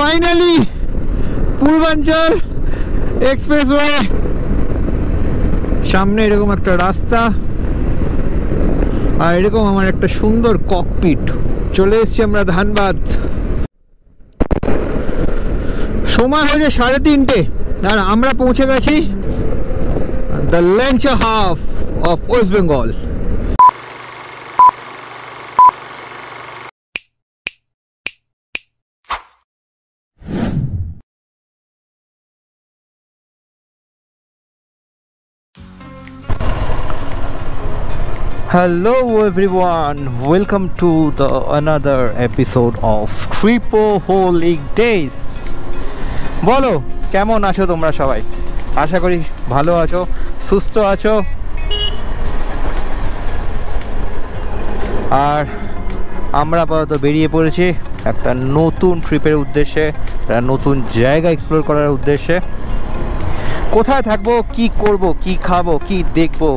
Finally পূর্বাঞ্চল expressway. সামনে এরকম একটা রাস্তা আর এরকম আমার একটা সুন্দর ককপিট। চলে এসেছি আমরা ধানবাদ। সময় হয়েছে 3:30 আর আমরা পৌঁছে গেছি the langcha hub of West Bengal. Hello everyone, welcome to the another episode of Tripaholic Days. বলো কেমন আছো তোমরা সবাই? আশা করি ভালো আছো, সুস্থ আছো। আর আমরা আপাতত বেরিয়ে পড়েছি একটা নতুন ট্রিপের উদ্দেশ্যে, একটা নতুন জায়গা এক্সপ্লোর করার উদ্দেশ্যে। কোথায় থাকবো, কি করব, কি খাবো, কি দেখবো,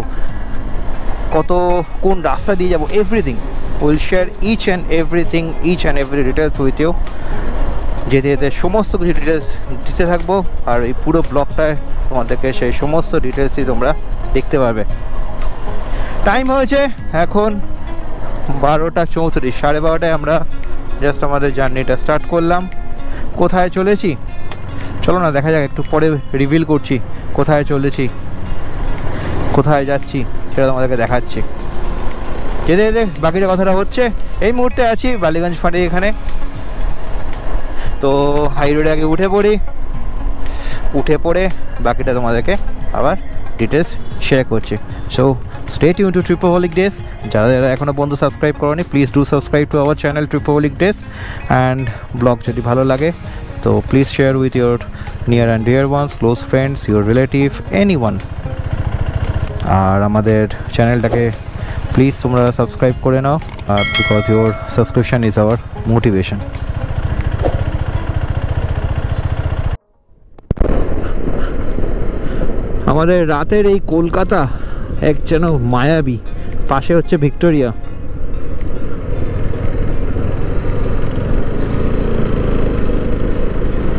কোন রাস্তা দিয়ে যাবো, everything will share each and every details with you. যেতে যেতে সমস্ত কিছু ডিটেলস দিতে থাকবো আর এই পুরো ব্লগটায় তোমাদেরকে সেই সমস্ত ডিটেলসই তোমরা দেখতে পারবে। টাইম হয়েছে এখন 12:34, 12:30 আমরা জাস্ট আমাদের জার্নিটা স্টার্ট করলাম। কোথায় চলেছি চলো না দেখা যাক, একটু পরে রিভিল করছি কোথায় চলেছি, কোথায় যাচ্ছি সেটা তোমাদেরকে দেখাচ্ছি। যেতে যেতে বাকিটা কথাটা হচ্ছে। এই মুহূর্তে আছি বালিগঞ্জ ফাঁড়ি এখানে। তো হাই রোডে আগে উঠে পড়ে বাকিটা তোমাদেরকে আবার ডিটেলস শেয়ার করছি। So stay tune to Tripoholic days. যারা যারা এখনও বন্ধু সাবস্ক্রাইব করোনি, please do subscribe to our channel Tripoholic days. And blog যদি ভালো লাগে তো please share with your near and dear ones, close friends, your relative, anyone. আর আমাদের চ্যানেলটাকে প্লিজ তোমরা সাবস্ক্রাইব করে নাও, because your subscription is our motivation. আমাদের রাতের এই কলকাতা এক যেন মায়াবী। পাশে হচ্ছে ভিক্টোরিয়া।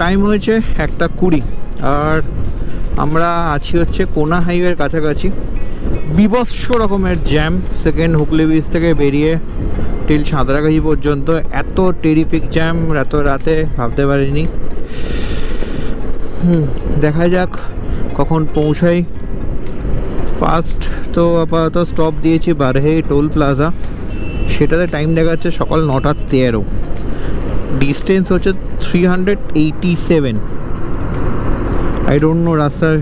টাইম হয়েছে 1:20 আর আমরা আছি হচ্ছে কোনা হাইওয়ের কাছাকাছি। বিভৎস রকমের জ্যাম, সেকেন্ড হুগলি ব্রিজ থেকে বেরিয়ে টিল সাঁতরাগাছি পর্যন্ত। এত টেরিফিক জ্যাম এত রাতে ভাবতে পারিনি। দেখা যাক কখন পৌঁছাই। ফার্স্ট তো আপাতত স্টপ দিয়েছি বারহেই টোল প্লাজা। সেটাতে টাইম দেখাচ্ছে সকাল 9:13। ডিস্টেন্স হচ্ছে 387। আই ডোন্ট নো রাস্তার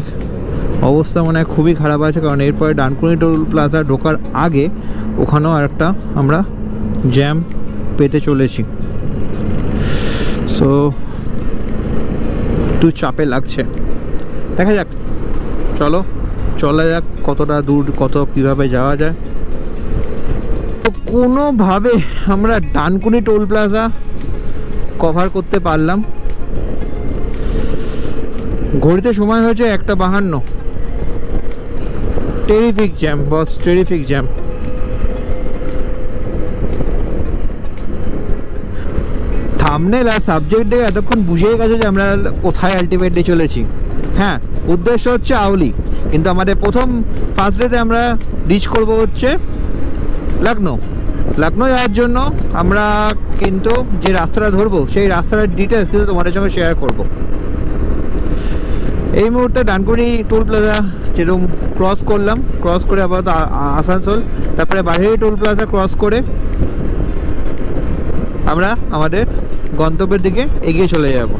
অবস্থা মনে হয় খুবই খারাপ আছে, কারণ এরপরে ডানকুনি টোল প্লাজা ঢোকার আগে ওখানেও আরেকটা আমরা জ্যাম পেতে চলেছি। সো একটু চাপে লাগছে। দেখা যাক, চলা যাক কতটা দূর, কীভাবে যাওয়া যায়। তো কোনোভাবে আমরা ডানকুনি টোল প্লাজা কভার করতে পারলাম। ঘড়িতে সময় হয়েছে 1:52। টেরিফিক জ্যাম বস, টেরিফিক জ্যাম। থাম্বনেল আর সাবজেক্ট দেখে এতক্ষণ বুঝেই গেছে যে আমরা কোথায় আলটিমেটলি চলেছি। হ্যাঁ, উদ্দেশ্য হচ্ছে আউলি, কিন্তু আমাদের প্রথম ফার্স্ট ডেতে আমরা রিচ করব হচ্ছে লখনৌ যাওয়ার জন্য। আমরা কিন্তু যে রাস্তাটা ধরবো সেই রাস্তার ডিটেলস কিন্তু তোমাদের সঙ্গে শেয়ার করব। এই মুহূর্তে ডানকুনি টোল প্লাজা যেরকম ক্রস করে আপাতত আসানসোল, তারপরে বারহেই টোল প্লাজা ক্রস করে আমরা আমাদের গন্তব্যের দিকে এগিয়ে চলে যাব।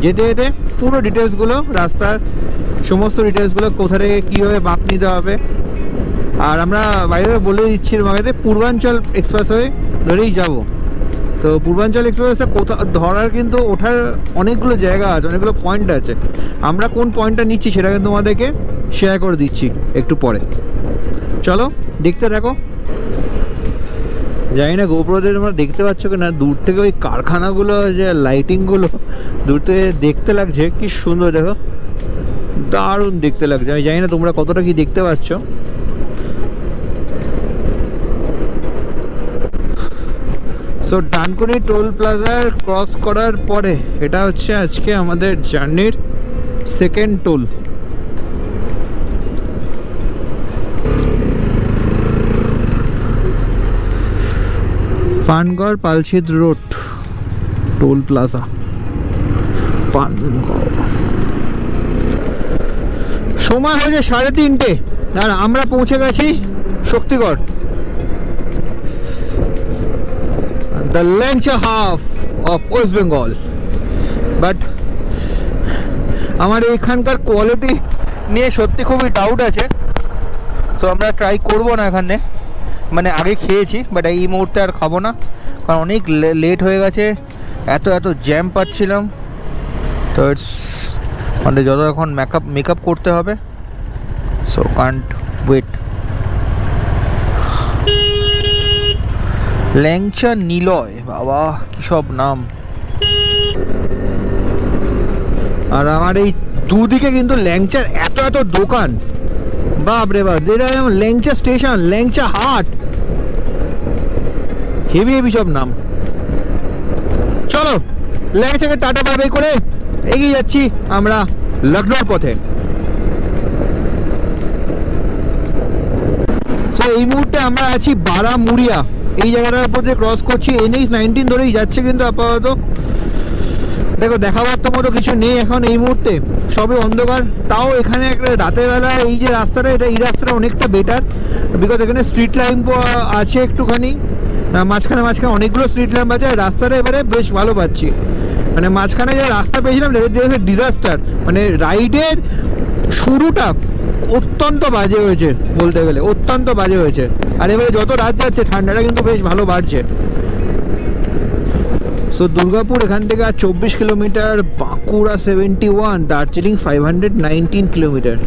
যেতে যেতে পুরো ডিটেলসগুলো, রাস্তার সমস্ত ডিটেলসগুলো, কোথা থেকে কীভাবে বাঁক নিতে হবে। আর আমরা বাইরে বলে দিচ্ছি তোমাকে পূর্বাঞ্চল এক্সপ্রেসওয়ে ধরেই যাব। তো পূর্বাঞ্চল এক্সপ্রেসে ধরার কিন্তু ওঠার অনেকগুলো জায়গা আছে, অনেকগুলো পয়েন্ট আছে। আমরা কোন পয়েন্টটা নিচ্ছি সেটা কিন্তু তোমাদেরকে শেয়ার করে দিচ্ছি একটু পরে। চলো দেখতে থাকো। জানি না গোপ্রোতে তোমরা দেখতে পাচ্ছ কি না, দূর থেকে ওই কারখানাগুলো, যে লাইটিংগুলো দূর থেকে দেখতে লাগছে কি সুন্দর। দেখো, দারুণ দেখতে লাগছে। আমি জানি না তোমরা কতটা কি দেখতে পাচ্ছ। সো ডানকুনি টোল প্লাজার ক্রস করার পরে এটা হচ্ছে আজকে আমাদের জার্নির second toll. Panagarh Palsit road toll plaza Panagarh. সময় হয়েছে 3:30 আর আমরা পৌঁছে গেছি Shaktigarh, the langcha hub of West Bengal. But আমার এখানকার কোয়ালিটি নিয়ে সত্যি খুবই ডাউট আছে, তো আমরা ট্রাই করব না এখানে। মানে আগে খেয়েছি বাট এই মুহূর্তে আর খাবো না, কারণ অনেক লেট হয়ে গেছে, এত জ্যাম পাচ্ছিলাম। তো ইটস মানে যত এখন মেকআপ করতে হবে, সো কান্ট ওয়েট। ল্যাংচা নিলয়, বাবা কি সব নাম। আর আমার এই দুদিকে কিন্তু ল্যাংচার এত দোকান, বাপরে বাপ। যেটা ল্যাংচা স্টেশন, ল্যাংচা হাট, হেভি সব নাম। চলো ল্যাংচাকে টাটা বাই বাই করে এগিয়ে যাচ্ছি আমরা লখনৌর পথে। তো এই মুহূর্তে আমরা আছি বারামুড়িয়া, এই জায়গাটার উপর দিয়ে ক্রস করছি। NH 19 ধরেই যাচ্ছে, কিন্তু আপাতত দেখো দেখাবার তো মতো কিছু নেই এখন এই মুহূর্তে, সবই অন্ধকার। তাও এখানে একটা রাতের বেলা এই যে রাস্তাটা, এই রাস্তাটা অনেকটা বেটার, বিকজ এখানে স্ট্রিট ল্যাম্প আছে একটুখানি, মাঝখানে অনেকগুলো স্ট্রিট ল্যাম্প আছে। রাস্তাটা এবারে বেশ ভালো পাচ্ছি, মানে মাঝখানে যে রাস্তা পেয়েছিলাম ডিজাস্টার, মানে রাইডের শুরুটা অত্যন্ত বাজে হয়েছে বলতে গেলে, অত্যন্ত বাজে হয়েছে। আর এবারে যত রাত যাচ্ছে ঠান্ডাটা কিন্তু বেশ ভালো বাড়ছে। সো দুর্গাপুর এখান থেকে আর 24 কিলোমিটার, বাঁকুড়া 71, দার্জিলিং 519 কিলোমিটার।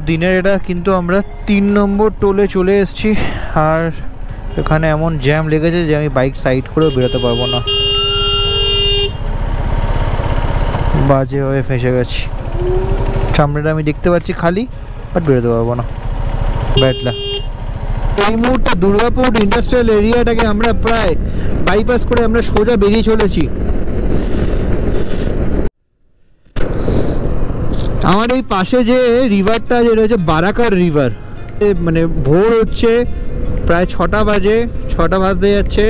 দিনের এটা কিন্তু আমরা 3 নম্বর টোলে চলে এসেছি, আর এখানে এমন জ্যাম লেগেছে যে আমি বাইক সাইড করেও বেরোতে পারবো না, বাজে হয়ে ফেঁসে গেছি। সামনেটা আমি দেখতে পাচ্ছি খালি, বাট বেরোতে পারবো না, ব্যাটলা। এই মুহূর্তে দুর্গাপুর ইন্ডাস্ট্রিয়াল এরিয়াটাকে আমরা প্রায় বাইপাস করে আমরা সোজা বেরিয়ে চলেছি। আমার এই পাশে যে রিভারটা যেটা হচ্ছে বারাকার রিভার, মানে ভোর হচ্ছে প্রায় 6টা বাজে, 6টা বাজতে যাচ্ছে।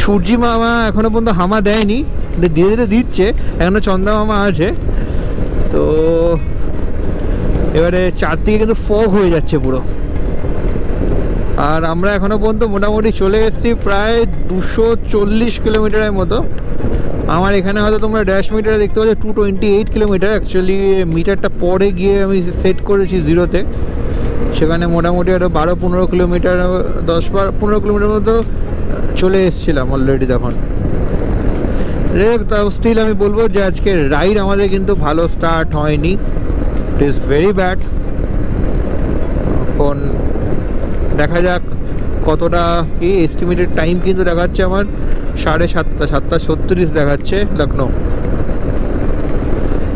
সূর্যি মামা এখনো পর্যন্ত হামা দেয়নি, ধীরে ধীরে দিচ্ছে, এখনো চন্দ্রা মামা আছে। তো এবারে চারদিকে কিন্তু ফগ হয়ে যাচ্ছে পুরো। আর আমরা এখনো পর্যন্ত মোটামুটি চলে এসেছি প্রায় 240 কিলোমিটারের মতো। আমার এখানে হয়তো তোমরা ড্যাশ মিটারে দেখতে পাচ্ছ 228 কিলোমিটার, অ্যাকচুয়ালি মিটারটা পরে গিয়ে আমি সেট করেছি 0-তে। সেখানে মোটামুটি আরও 12-15 কিলোমিটার, 10-15 কিলোমিটার মতো চলে এসেছিলাম অলরেডি তখন। তাও স্টিল আমি বলবো যে আজকে রাইড আমাদের কিন্তু ভালো স্টার্ট হয়নি, ইট ইজ ভেরি ব্যাড। এখন দেখা যাক কতটা কি এস্টিমেটেড টাইম কিন্তু দেখাচ্ছে আমার 7:30, 7:36 দেখাচ্ছে লখনৌ।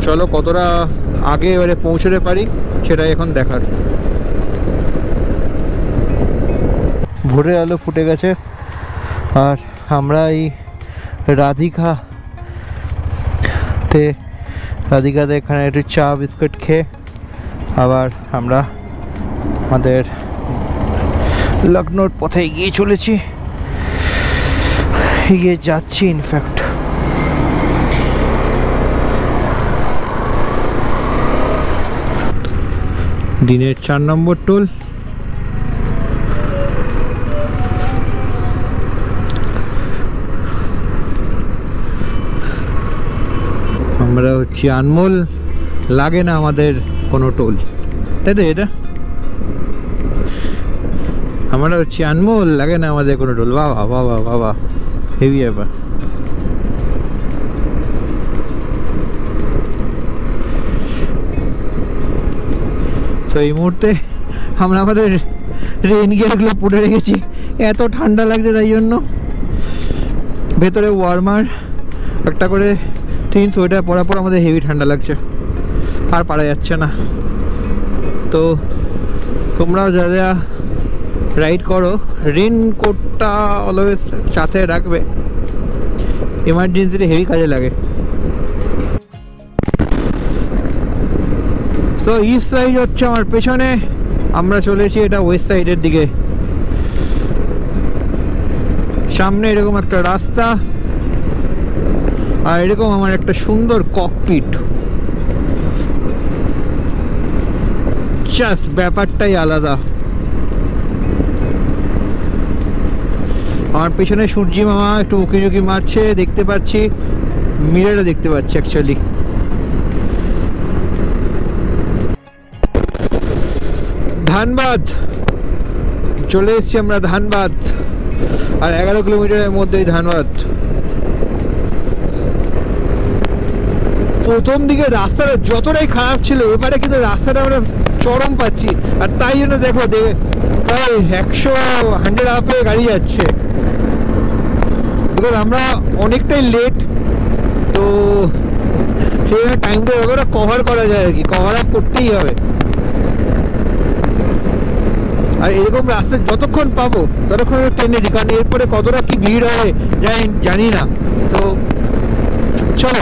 চলো কতটা আগে এবারে পৌঁছতে পারি সেটাই এখন দেখার। ভোরের আলো ফুটে গেছে, আর আমরা এই রাধিকাতে এখানে একটু চা বিস্কুট খেয়ে আবার আমরা আমাদের লখনৌর পথে এগিয়ে চলেছি, এগিয়ে যাচ্ছি ইনফ্যাক্ট। দিনের 4 নম্বর টোল। আমরা হচ্ছি আনমোল, লাগে না আমাদের কোনো টোল, তাই তো? এটা আমরা হচ্ছি আনমোল, লাগে না আমাদের কোনো টোল। বাবা বাবা বাবা, হেভি ব্যাপার। তো এই মুহূর্তে আমরা আমাদের রেইন গিয়ারগুলো পরে রেখেছি, এত ঠান্ডা লাগছে তাই জন্য। ভেতরে ওয়ার্মার একটা করে 3 সোয়েটার পরার পর আমাদের হেভি ঠান্ডা লাগছে, আর পারা যাচ্ছে না। তো তোমরাও যারা রাইড করো, রেনকোটটা অলওয়েজ সাথে রাখবে, এমার্জেন্সিতে হেভি কাজে লাগে। সো ইস্ট সাইড হচ্ছে আমার পেছনে, আমরা চলেছি এটা ওয়েস্ট সাইডের দিকে। সামনে এরকম একটা রাস্তা, আর এরকম আমার একটা সুন্দর ককপিট, জাস্ট ব্যাপারটাই আলাদা। আমার পেছনে সূর্যি মামা একটু উঁকি ঝুঁকি মারছে, দেখতে পাচ্ছি, মিররে দেখতে পাচ্ছি অ্যাকচুয়ালি। ধানবাদ চলে এসছি আমরা, ধানবাদ, আর 11 কিলোমিটারের মধ্যেই ধানবাদ। প্রথম দিকে রাস্তাটা যতটাই খারাপ ছিল, এবারে কিন্তু রাস্তাটা আমরা চরম পাচ্ছি, আর তাই জন্য দেখো প্রায় 100 আপে গাড়ি যাচ্ছে। এবার আমরা অনেকটাই লেট, তো সেই জন্য টাইমটা ওগুলো কভার করা যায় আর কি, কভার আপ করতেই হবে। আর এরকম রাস্তা যতক্ষণ পাবো ততক্ষণ টেনে দিই, কারণ এরপরে কতটা কি ভিড় হয় জানি না। তো চলো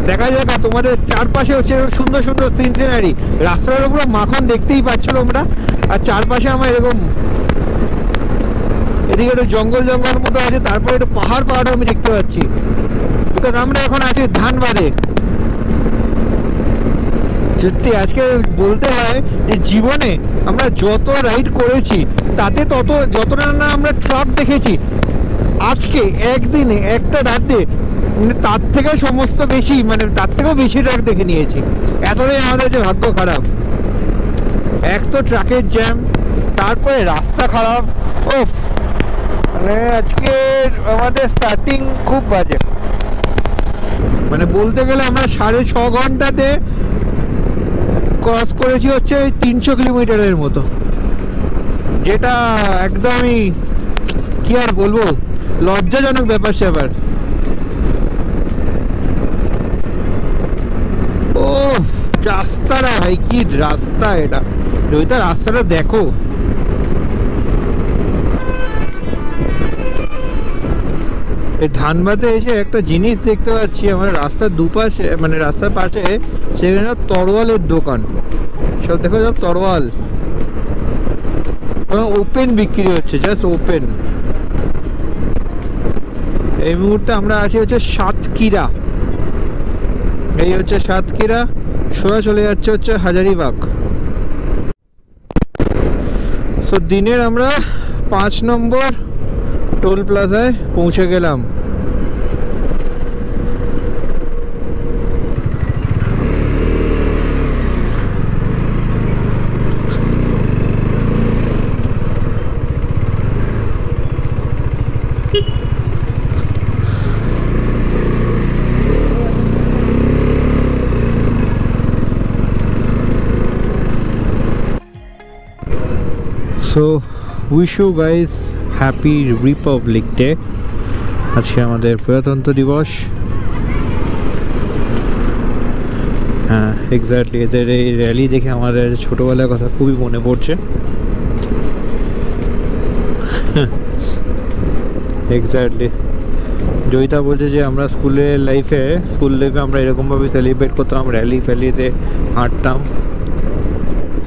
দেখা যাক। তোমাদের চারপাশে হচ্ছে সুন্দর সুন্দর সিনারি, রাস্তার উপর মাখন দেখতেই পাচ্ছ তোমরা, আর চারপাশে আমার এরকম এদিকে একটু জঙ্গল জঙ্গল মতো আছে, তারপরে একটু পাহাড় আমি দেখতে পাচ্ছি, বিকজ আমরা এখন আছি ধানবাদে। সত্যি আজকে বলতে হয় যে জীবনে আমরা যত রাইড করেছি তাতে যতটা না আমরা ট্রাক দেখেছি, আজকে একদিনে একটা রাতে তার থেকে সমস্ত বেশি, মানে তার থেকেও বেশি ট্রাক দেখে নিয়েছি। এতটাই আমাদের যে ভাগ্য খারাপ। এক তো ট্রাকের জ্যাম, তারপরে রাস্তা খারাপ, ওফ, মানে আজকে আমাদের স্টার্টিং খুব বাজে। মানে বলতে গেলে আমরা 6.5 ঘন্টাতে ক্রস করেছি হচ্ছে 300 কিলোমিটারের মতো, যেটা একদমই কি আর বলবো, লজ্জাজনক ব্যাপার স্যাপার। ও রাস্তাটা ভাই, কি রাস্তা এটা, রোহিতা রাস্তাটা দেখো। এই ধানবাদে এসে একটা জিনিস দেখতে পাচ্ছি, আমার রাস্তার দুপাশে, মানে রাস্তার পাশে সেখানে তরোয়ালের দোকান, সব দেখো, সব তরোয়াল ওপেন বিক্রি হচ্ছে, জাস্ট ওপেন। এই মুহূর্তে আমরা আছি হচ্ছে সাতক্ষীরা, এই হচ্ছে সাতক্ষীরা, সোজা চলে যাচ্ছে হচ্ছে হাজারিবাগ। সো দিনের আমরা 5 নম্বর টোল প্লাজায় পৌঁছে গেলাম। So wish you guys happy Republic Day. আজকে আমাদের প্রজাতন্ত্র দিবস। হ্যাঁ এক্স্যাক্টলি, এদের এই র্যালি দেখে আমাদের ছোটোবেলার কথা খুবই মনে পড়ছে। এক্স্যাক্টলি, জয়িতা বলছে যে আমরা স্কুল লাইফে আমরা এরকমভাবে সেলিব্রেট করতাম, র্যালি ফ্যালিতে হাঁটতাম।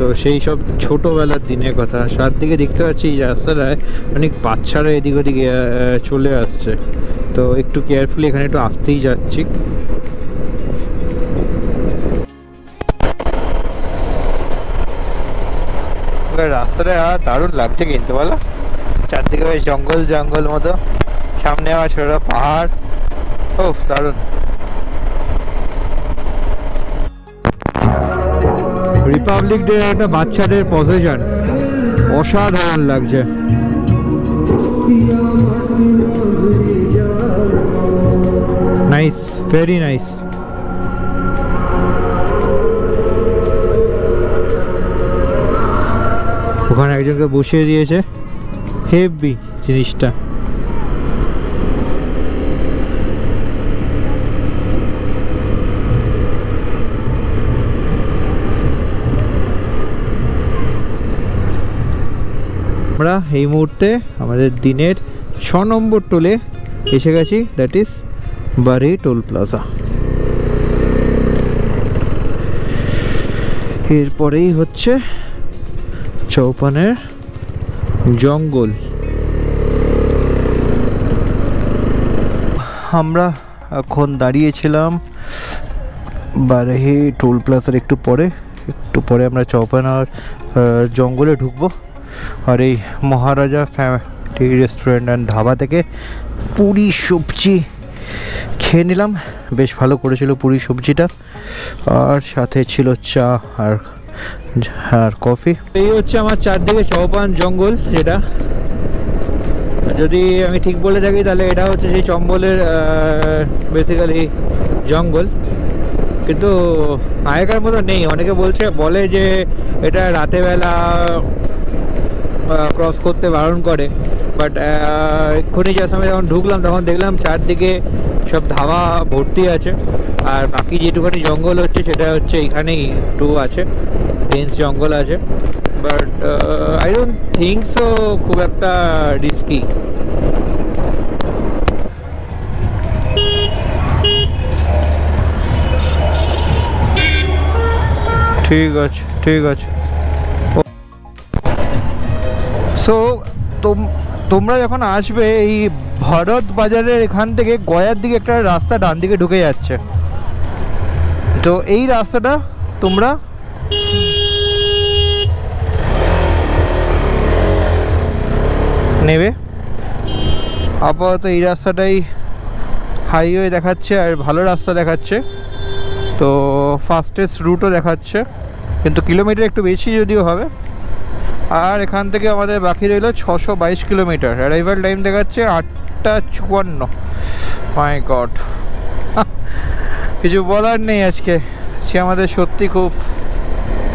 তো সেই সব ছোটোবেলার দিনের কথা। দিকে দেখতে পাচ্ছি এই রাস্তাটায় অনেক বাচ্চারা এদিক ওদিকে চলে আসছে, তো একটু কেয়ারফুলি এখানে একটু আসতেই যাচ্ছি। রাস্তাটা দারুণ লাগছে কিন্তু, বলো, চারদিকে বেশ জঙ্গল জঙ্গল মতো, সামনে আমার ছোট পাহাড়, ও দারুণ। রিপাবলিক ডে একটা বাচ্চাদের পজিশন, অসাধারণ লাগছে। Nice, very nice. ওখানে একজনকে বসিয়ে দিয়েছে, হেভি জিনিসটা। আমরা এই মুহূর্তে আমাদের দিনের 6 নম্বর টোলে এসে গেছি, দ্যাট ইজ বারহেই টোল প্লাজা। এরপরেই হচ্ছে চৌপানের জঙ্গল। আমরা এখন দাঁড়িয়েছিলাম বারহেই টোল প্লাজার একটু পরে আমরা চৌপানার জঙ্গলে ঢুকবো। আর এই মহারাজা ফ্যামিলি রেস্টুরেন্ট অ্যান্ড ধাবা থেকে পুরি সবজি খেয়ে নিলাম, বেশ ভালো করেছিল পুরি সবজিটা, আর সাথে ছিল চা আর কফি। এই হচ্ছে আমার চারদিকে চৌপান জঙ্গল, যেটা যদি আমি ঠিক বলে থাকি তাহলে এটা হচ্ছে সেই চম্বলের বেসিক্যালি জঙ্গল, কিন্তু আগেকার মতো নেই। অনেকে বলে যে এটা রাতেরবেলা ক্রস করতে বারণ করে, বাট এক্ষুনি যে সময় যখন ঢুকলাম তখন দেখলাম চারদিকে সব ধাবা ভর্তি আছে, আর বাকি যেটুখানি জঙ্গল হচ্ছে সেটা হচ্ছে এইখানেই একটু আছে, ডেন্স জঙ্গল আছে, but I don't think so খুব একটা রিস্কি। ঠিক আছে। সো তোমরা যখন আসবে এই ভরত বাজারের এখান থেকে গয়ার দিকে একটা রাস্তা ডান দিকে ঢুকে যাচ্ছে, তো এই রাস্তাটা তোমরা নেবে। আপাতত এই রাস্তাটাই হাইওয়ে দেখাচ্ছে আর ভালো রাস্তা দেখাচ্ছে, তো ফাস্টেস্ট রুটও দেখাচ্ছে, কিন্তু কিলোমিটার একটু বেশি যদিও হবে। আর এখান থেকে আমাদের বাকি রইল 622 কিলোমিটার। অ্যারাইভাল টাইম দেখাচ্ছে 8:54। মাই গড, কিছু বলার নেই। আজকে সে আমাদের সত্যি খুব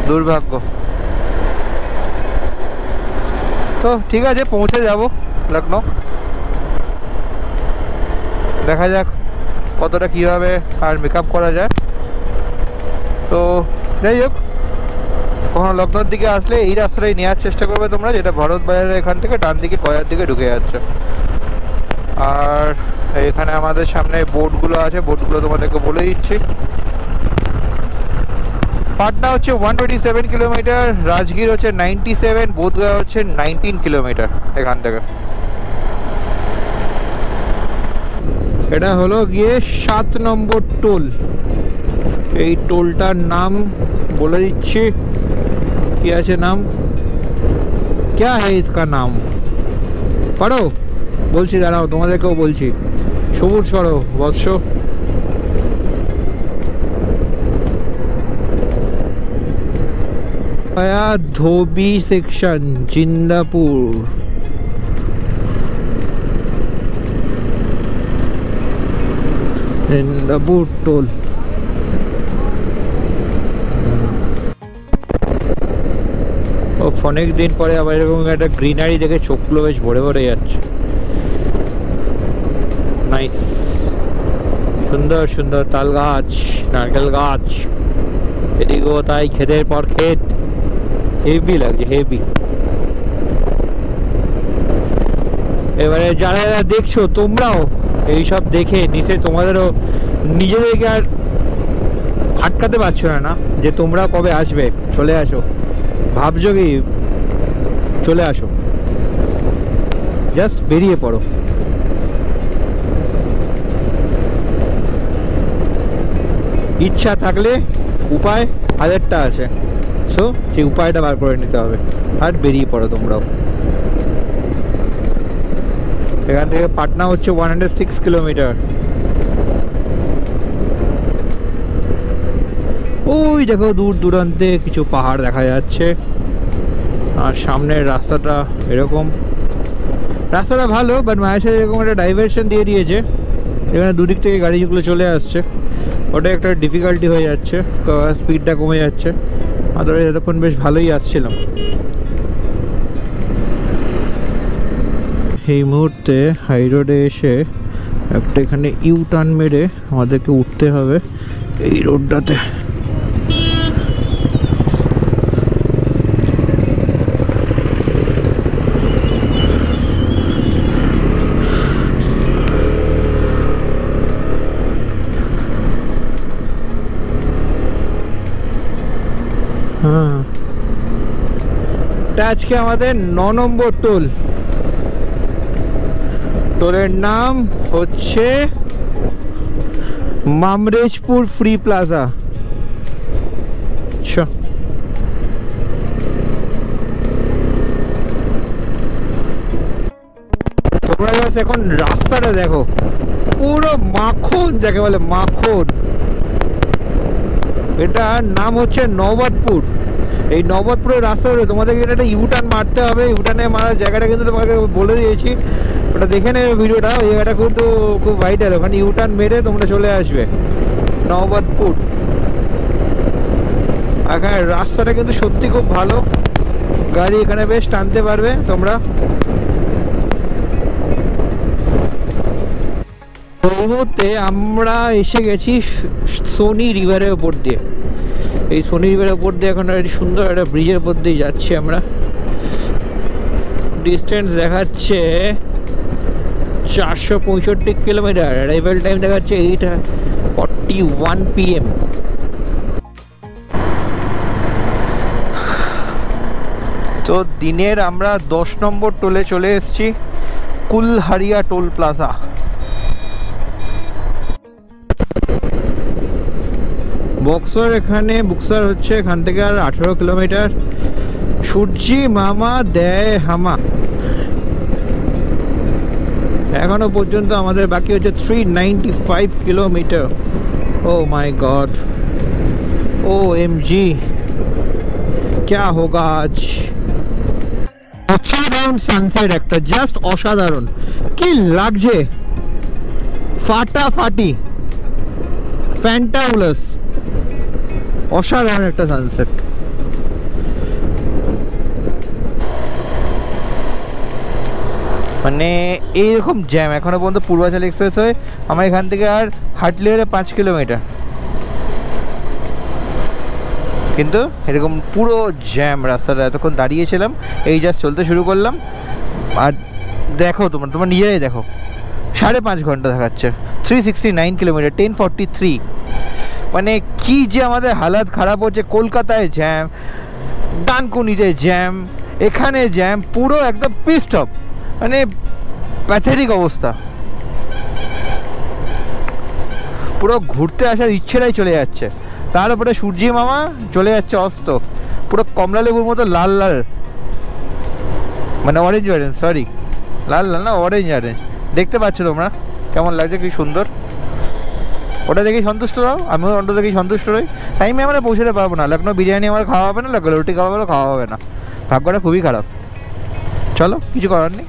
দুর্ভাগ্য। তো ঠিক আছে, পৌঁছে যাব লখনউ। দেখা যাক কতটা কীভাবে আর মেকআপ করা যায়। তো যাই হোক, কখনো লখনউর দিকে আসলে এই রাস্তাটাই নেওয়ার চেষ্টা করবে তোমরা, যেটা ভরত বাজারের এখান থেকে ডান দিকে গয়ার দিকে ঢুকে যাচ্ছে। আর এখানে আমাদের সামনে বোর্ডগুলো আছে, বোর্ডগুলো তোমাদেরকে বলে দিচ্ছি। পাটনা হচ্ছে 127 কিলোমিটার, রাজগীর হচ্ছে 97, বোধগয়া হচ্ছে 19 কিলোমিটার এখান থেকে। এটা হলো গিয়ে 7 নম্বর টোল। এই টোলটার নাম বলে দিচ্ছি, কি আছে নাম, क्या है इसका नाम, পড়ো, বলছি, দাঁড়াও তোমাদেরকেও বলছি। সবুজ সরো বৎস। ধোবি সেকশন, জিন্দাপুর। টোল। অনেক দিন পরে আবার এরকম একটা গ্রিনারি দেখে চোখগুলো বেশ ভরে ভরে যাচ্ছে। নাইস, সুন্দর সুন্দর তাল গাছ, নারকেল গাছ, এদিকেও তাই, ক্ষেতের পর ক্ষেত, হেভি লাগছে, হেভি। এবারে যারা যারা দেখছো তোমরাও এইসব দেখে নিশ্চয়ই তোমাদেরও নিজেদেরকে আর আটকাতে পারছো না যে তোমরা কবে আসবে, চলে আসো। ভাবছো কি, চলে আসো, জাস্ট বেরিয়ে পড়ো। ইচ্ছা থাকলে উপায় হাজারটা আছে, সো সেই উপায়টা বার করে নিতে হবে আর বেরিয়ে পড়ো তোমরাও। এখান থেকে পাটনা হচ্ছে 106 কিলোমিটার। ওই দেখো দূর দূরান্তে কিছু পাহাড় দেখা যাচ্ছে, আর সামনের রাস্তাটা এরকম। রাস্তাটা ভালো, বাট মায়ের সাথে এরকম একটা ডাইভারশন দিয়ে দিয়েছে, এখানে দুদিক থেকে গাড়িগুলো চলে আসছে, ওটা একটা ডিফিকাল্টি হয়ে যাচ্ছে, তো স্পিডটা কমে যাচ্ছে। আদারওয়াইজ এতক্ষণ বেশ ভালোই আসছিলাম। এই মুহূর্তে হাই রোডে এসে একটা এখানে ইউ টার্ন মেরে আমাদেরকে উঠতে হবে এই রোডটাতে। আজকে আমাদের 9 নম্বর টোল। টোলের নাম হচ্ছে মামরেজপুর ফ্রি প্লাজা। তোমরা এখন রাস্তাটা দেখো, পুরো মাখন, যাকে বলে মাখন। এটার নাম হচ্ছে নবাবপুর। এই নবাবপুরের রাস্তা ধরে তোমাদেরকে একটা ইউটার্ন মারতে হবে। ইউটার্নে মারার জায়গাটা কিন্তু তোমাকে বলে দিয়েছি, ওটা দেখে নেবে ভিডিওটা। ওই জায়গাটা কিন্তু খুব ভাইটাল, ওখানে ইউটার্ন মেরে তোমরা চলে আসবে নবাবপুর। এখানে রাস্তাটা কিন্তু সত্যি খুব ভালো, গাড়ি এখানে বেশ টানতে পারবে তোমরা। এই মুহূর্তে আমরা এসে গেছি সোনি রিভারের ওপর দিয়ে। এই সোনি রিভারের ওপর দিয়ে এখন একটা সুন্দর একটা ব্রিজের ওপর দিয়ে যাচ্ছি আমরা। ডিস্টেন্স দেখাচ্ছে 465 কিলোমিটার, অ্যারাইভাল টাইম দেখাচ্ছে 8:41 PM। তো দিনের আমরা 10 নম্বর টোলে চলে এসেছি, কুলহারিয়া টোল প্লাজা। বক্সার হচ্ছে এখান থেকে আর 18 কিলোমিটার। সূর্যি মামা দেয় হামা। এখনো পর্যন্ত আমাদের বাকি হচ্ছে 395 কিলোমিটার। ও মাই গড, OMG, क्या होगा आज। অসাধারণ সানসেট, একটা জাস্ট অসাধারণ, কি লাগছে, ফাটাফাটি, ফ্যান্টাবুলাস, অসাধারণ একটা সানসেট। মানে এইরকম জ্যাম এখনো পর্যন্ত পূর্বাচল এক্সপ্রেস হয়ে আমার এখান থেকে আর হাঁটলে হলে 5 কিলোমিটার, কিন্তু এরকম পুরো জ্যাম রাস্তাটা। এতক্ষণ দাঁড়িয়েছিলাম, এই জাস্ট চলতে শুরু করলাম। আর দেখো তোমার নিজেরাই দেখো, 5.5 ঘন্টা দেখাচ্ছে, 369 কিলোমিটার, 10:43। মানে কি যে আমাদের হালাত খারাপ হচ্ছে। কলকাতায় জ্যাম, ডানকুনিতে জ্যাম, এখানে জ্যাম, পুরো একদম পিস্ট অফ, মানে প্যাথেটিক অবস্থা। পুরো ঘুরতে আসার ইচ্ছেটাই চলে যাচ্ছে। তার উপরে সূর্যি মামা চলে যাচ্ছে অস্ত, পুরো কমলা লেবুর মতো লাল লাল, মানে অরেঞ্জ অরেঞ্জ, সরি লাল লাল না, অরেঞ্জ অরেঞ্জ। দেখতে পাচ্ছ তোমরা কেমন লাগছে, কি সুন্দর। ওটা দেখেই সন্তুষ্ট রও, আমিও ওটা দেখেই সন্তুষ্ট রই। টাইমে আমরা পৌঁছাতে পারবো না, লখনৌ বিরিয়ানি আমার খাওয়া হবে না, লখনৌ রুটি খাওয়া হবে না। ভাগ্যটা খুবই খারাপ, চলো কিছু করার নেই।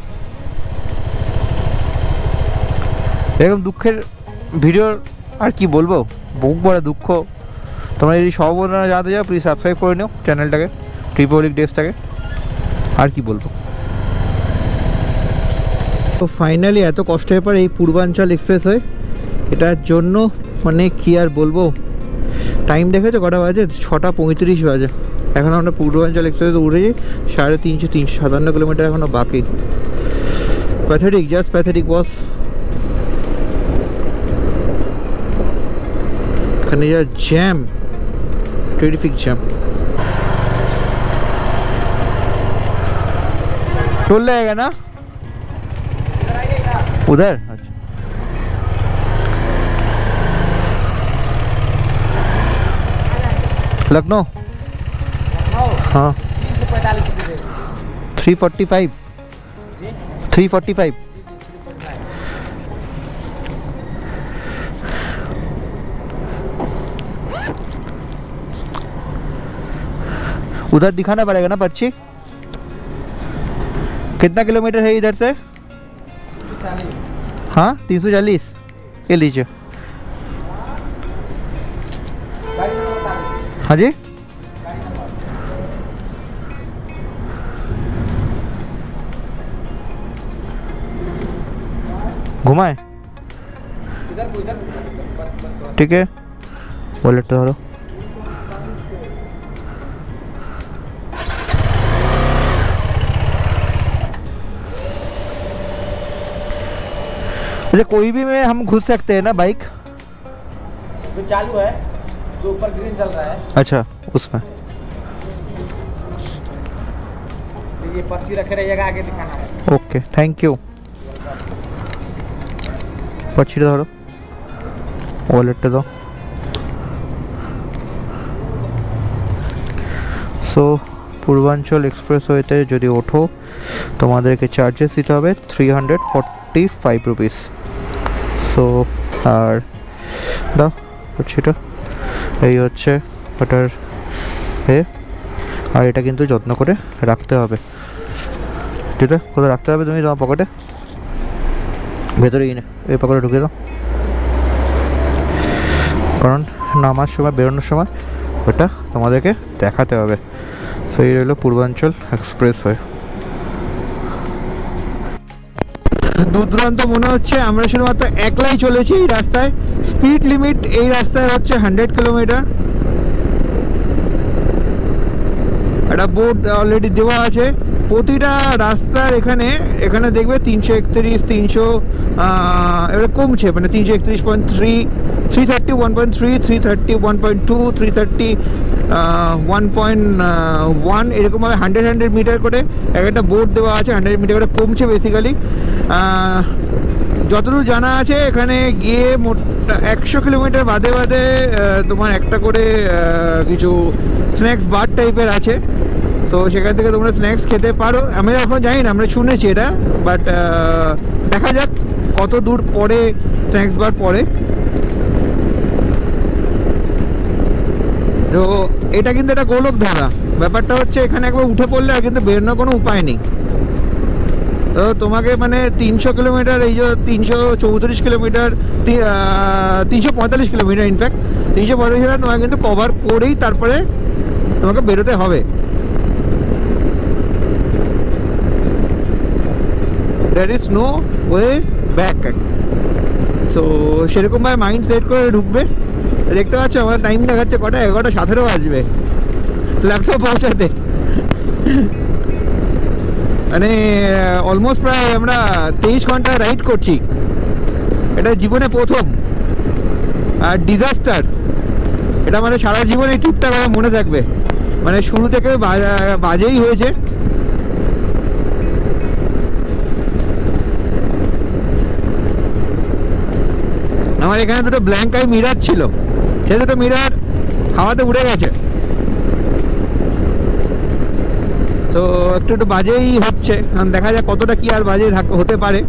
এরকম দুঃখের ভিডিওর আর কি বলবো, বুক ভরা দুঃখ। তোমরা যদি সর্বনা জানতে চাও প্লিজ সাবস্ক্রাইব করে নিও চ্যানেলটাকে, ট্রিপলিক ডেজটাকে। আর কি বলবো। তো ফাইনালি এত কষ্টের পর এই পূর্বাঞ্চল এক্সপ্রেস হয়, এটার জন্য মানে কি আর বলবো। টাইম দেখেছো কটা বাজে? 6:35 বাজে। এখন আমরা পূর্বাঞ্চল এক্সপ্রেসে উঠেছি, 357 কিলোমিটার এখনো বাকি। প্যাথেটিক, জাস্ট প্যাথেটিক বস। এখানে যা জ্যাম, टेरिफिक जैम। टोल लगेगा ना उधर? अच्छा लखनऊ, हाँ 345 उधर दिखाना पड़ेगा ना पर्ची। कितना किलोमीटर है इधर से? हाँ 340। ये लीजिए। हाँ जी घुमाए, ठीक है वॉलेट तो धरो। अच्छा कोई भी में हम घुस सकते हैं ना बाइक? जो चालू है, जो ऊपर ग्रीन चल रहा है। अच्छा उसमें ये पर्ची रखे रहिएगा, आगे दिखाना है। ওকে, থ্যাংক ইউ। পাচ্ছিটা ধরো, ওয়ালেটটা দাও। সো পূর্বাঞ্চল এক্সপ্রেসওয়েতে যদি ওঠো তোমাদেরকে চার্জেস দিতে হবে 345 রুপিস। সো আর দাও পাচ্ছিটা, এই হচ্ছে ওটার এ। আর এটা কিন্তু যত্ন করে রাখতে হবে। যেটা কোথায় রাখতে হবে তুমি তোমার পকেটে, ভেতরেই নে, এই পকেটে ঢুকে দাও, কারণ নামার সময় বেরোনোর সময় ওটা তোমাদেরকে দেখাতে হবে। সো এই হলো পূর্বাঞ্চল এক্সপ্রেসওয়ে। দূর দূরান্ত মনে হচ্ছে আমরা শুধুমাত্র একলাই চলেছি এই রাস্তায়। স্পিড লিমিট এই রাস্তায় হচ্ছে 100 কিলোমিটার। একটা বোর্ড অলরেডি দেওয়া আছে প্রতিটা রাস্তার। এখানে এখানে দেখবে 331, 300 এবারে কমছে, মানে 331.3, 330, 1.3, 330, 1.2, 330, 1.1 এরকমভাবে 100 মিটার করে একটা বোর্ড দেওয়া আছে। 100 মিটার করে কমছে বেসিক্যালি। যতদূর জানা আছে এখানে গিয়ে মোট 100 কিলোমিটার বাদে বাদে তোমার একটা করে কিছু স্ন্যাক্স বার টাইপের আছে। সো সেখান থেকে তোমরা স্ন্যাক্স খেতে পারো। আমি এখন জানি না, আমরা শুনেছি এটা, বাট দেখা যাক কত দূর পরে স্ন্যাক্স বার পরে। তো এটা কিন্তু একটা গোলক ধারা। ব্যাপারটা হচ্ছে এখানে একবার উঠে পড়লে আর কিন্তু বেরোনোর কোনো উপায় নেই। তো তোমাকে মানে 300 কিলোমিটার, এই যে 334 কিলোমিটার, 345 কিলোমিটার, ইনফ্যাক্ট 345 কিলোমিটার তোমাকে কিন্তু কভার করেই তারপরে তোমাকে বেরোতে হবে। There is no way back. So সেরকমভাবে মাইন্ড সেট করে ঢুকবে। দেখতে পাচ্ছ আমার টাইম দেখাচ্ছে কটা, 11:17 বাজবে ল্যাপটপ পৌঁছাতে। মানে অলমোস্ট প্রায় আমরা 23 ঘন্টা রাইড করছি। এটা জীবনে প্রথম আর ডিজাস্টার। এটা মানে সারা জীবনে এই ট্রিপটা মনে থাকবে, মানে শুরু থেকে বাজেই হয়েছে। আমার এখানে দুটো ব্ল্যাঙ্ক আই মিরার ছিল, সে দুটো মিরার হাওয়াতে উড়ে গেছে। তো একটু একটু বাজেই হচ্ছে, কারণ দেখা যাক কতটা কি আর বাজে হতে পারে।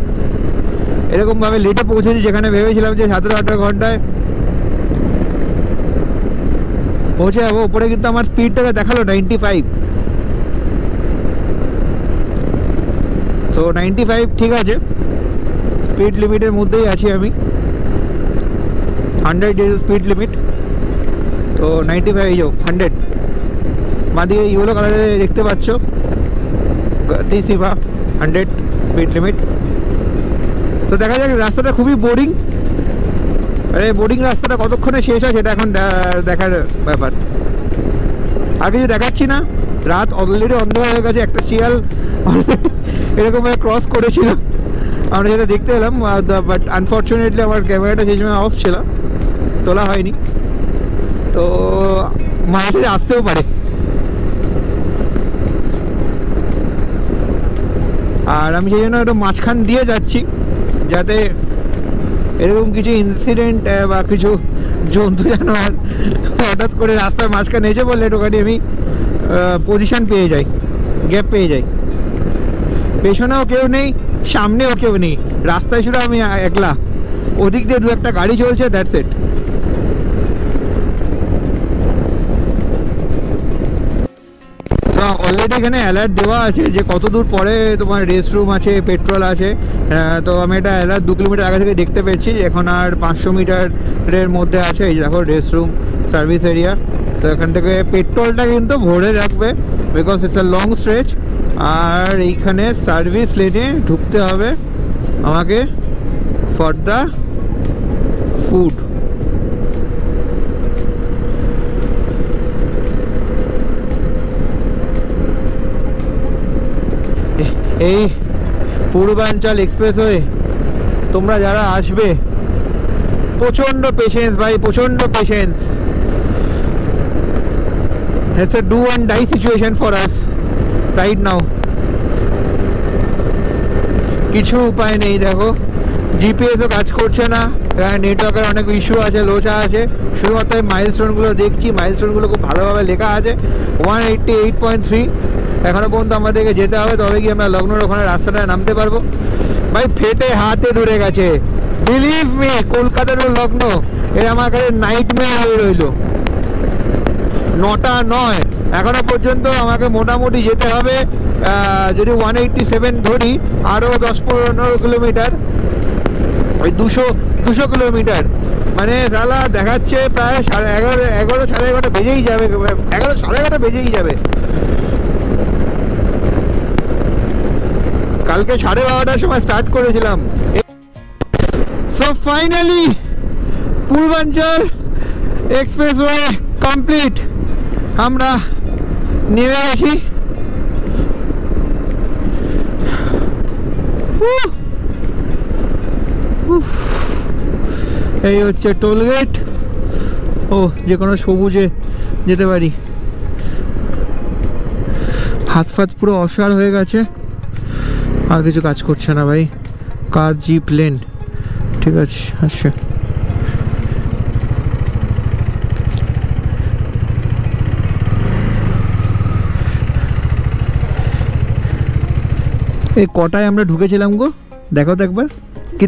এরকমভাবে লেটে পৌঁছেছি যেখানে ভেবেছিলাম যে 17-18 ঘন্টায় পৌঁছে যাবো। ওপরে কিন্তু আমার স্পিডটাকে দেখালো 95। তো 95 ঠিক আছে, স্পিড লিমিটের মধ্যেই আছি আমি। 100 ইজ স্পিড লিমিট, তো 95 এই 100। বাদিকে ইয়েলো কালারে দেখতে পাচ্ছ টিসিভা 100 স্পিড লিমিট। তো দেখা যাক, রাস্তাটা খুবই বোরিং। আরে বোরিং রাস্তাটা কতক্ষণে শেষ হয় সেটা এখন দেখার ব্যাপার। আর কিছু দেখাচ্ছি না, রাত অলরেডি অন্ধকার হয়ে গেছে। একটা শিয়াল এরকমভাবে ক্রস করেছিল, আমরা যেটা দেখতে এলাম, বাট আনফর্চুনেটলি আমার ক্যামেরাটা সেই সময় অফ ছিল, তোলা হয়নি। তো মাঝে সাঝে আসতেও পারে। আর আমি সেই জন্য একটু মাঝখান দিয়ে যাচ্ছি, যাতে এরকম কিছু ইনসিডেন্ট বা কিছু জন্তু জানোয়ার হঠাৎ করে রাস্তার মাঝখানে এসে বললে একটুখানি আমি পজিশন পেয়ে যাই, গ্যাপ পেয়ে যাই। পেছনেও কেউ নেই, সামনেও কেউ নেই, রাস্তায় শুধু আমি একলা। ওদিক দিয়ে দু একটা গাড়ি চলছে, দ্যাটস ইট। অলরেডি এখানে অ্যালার্ট দেওয়া আছে যে কত দূর পরে তোমার রেস্ট রুম আছে, পেট্রোল আছে। তো আমি এটা অ্যালার্ট 2 কিলোমিটার আগে থেকে দেখতে পেয়েছি। এখন আর 500 মিটারের মধ্যে আছে, এই দেখো রেস্ট রুম সার্ভিস এরিয়া। তো এখান থেকে পেট্রোলটা কিন্তু ভরে রাখবে, because it's a long stretch. আর এইখানে সার্ভিস লেনে ঢুকতে হবে আমাকে ফর দ্য ফুড। এই পূর্বাঞ্চল এক্সপ্রেসওয়ে তোমরা যারা আসবে, প্রচণ্ড পেশেন্স ভাই, প্রচণ্ড patience. It's a do and die situation for us right now. কিছু উপায় নেই। দেখো জিপিএসও কাজ করছে না, নেটওয়ার্কের অনেক ইস্যু আছে, লোচা আছে। শুধুমাত্র মাইলস্টোনগুলো দেখছি, মাইলস্টোনগুলো খুব ভালোভাবে লেখা আছে 188.3। এখনও পর্যন্ত আমাদেরকে যেতে হবে, তবে কি আমরা লগ্নর ওখানে রাস্তাটায় নামতে পারবো। ভাই ফেটে হাতে ধরে গেছে, বিলিভ মি। কলকাতার লগ্ন এটা আমার কাছে নাইটমেয়ার হয়ে রইল। 9টা নয় এখনো পর্যন্ত আমাকে মোটামুটি যেতে হবে, যদি 187 ধরি আরও 10-15 কিলোমিটার, ওই 200 কিলোমিটার। মানে সালা দেখাচ্ছে প্রায় 11:30 সাড়ে 11টা বেজেই যাবে, 11 সাড়ে 11টা বেজেই যাবে। কালকে 12:30টার সময় স্টার্ট করেছিলাম। সো ফাইনালি পূর্বাঞ্চল এক্সপ্রেসওয়ে কমপ্লিট। আমরা নেমে গেছি। এই হচ্ছে টোল গেট। ও যে কোনো সবুজে যেতে পারি। হাত ফাত পুরো অসাড় হয়ে গেছে, আর কিছু কাজ করছে না ভাই। কার, জিপ, প্লেন, ঠিক আছে আচ্ছা। এই কটায় আমরা ঢুকেছিলাম গো, দেখো তো একবার। কি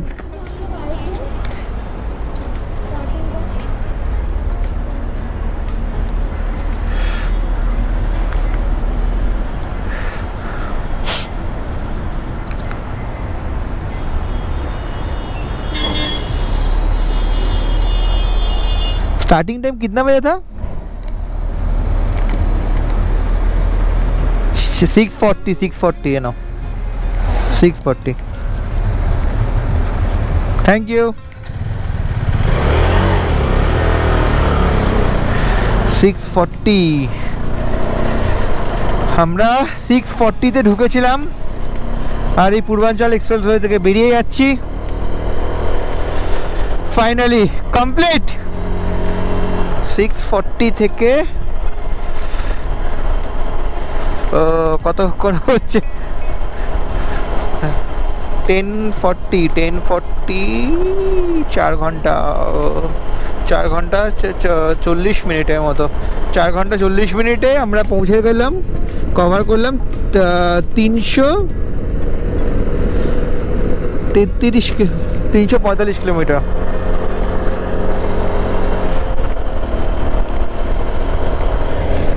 स्टार्टिंग टाइम कितना बजे था? 6:40 है ना, 6:40। Thank you. 6:40 আমরা 6:40-তে ঢুকেছিলাম, আর এই পূর্বাঞ্চল এক্সপ্রেসওয়ে থেকে বেরিয়ে যাচ্ছি। Finally complete. 6:40 থেকে কতক্ষণ হচ্ছে? 10:40 4 ঘন্টা, 4 ঘন্টা 40 মিনিটের মতো। 4 ঘন্টা 40 মিনিটে আমরা পৌঁছে গেলাম, কভার করলাম 345 কিলোমিটার।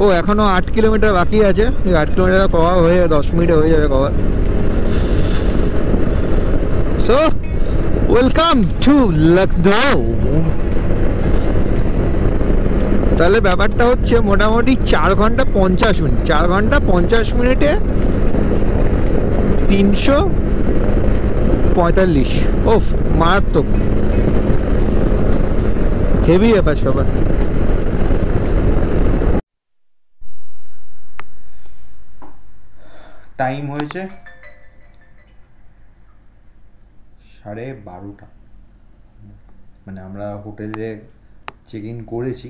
ও এখনো 8 কিলোমিটার বাকি আছে। 8 কিলোমিটার কভার হয়ে 10 মিনিটে হয়ে যাবে cover. So welcome to Lucknow. তাহলে ব্যাপারটা হচ্ছে মোটামুটি 4 ঘন্টা 50 মিনিট। 4 ঘন্টা 50 মিনিটে 345। ওফ মারাত্মক, হেভি ব্যাপার সবার। টাইম হয়েছে 12:30। মানে আমরা হোটেলে চেক ইন করেছি,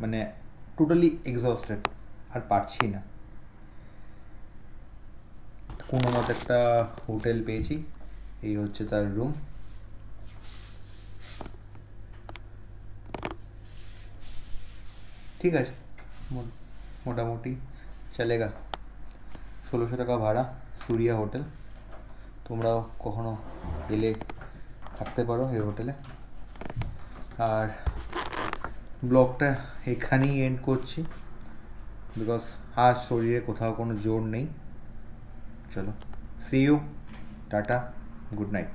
মানে টোটালি এক্সস্টেড, আর পারছি না। কোনো মতো একটা হোটেল পেয়েছি, এই হচ্ছে তার রুম। ঠিক আছে, মোটামুটি চলেগা। 1600 টাকা ভাড়া, সুরিয়া হোটেল। তোমরাও কখনো এলে থাকতে পারো এই হোটেলে। আর ব্লগটা এখানেই এন্ড করছি, বিকজ আর শরীরে কোথাও কোনো জোর নেই। চলো, see you, ta-ta, good night.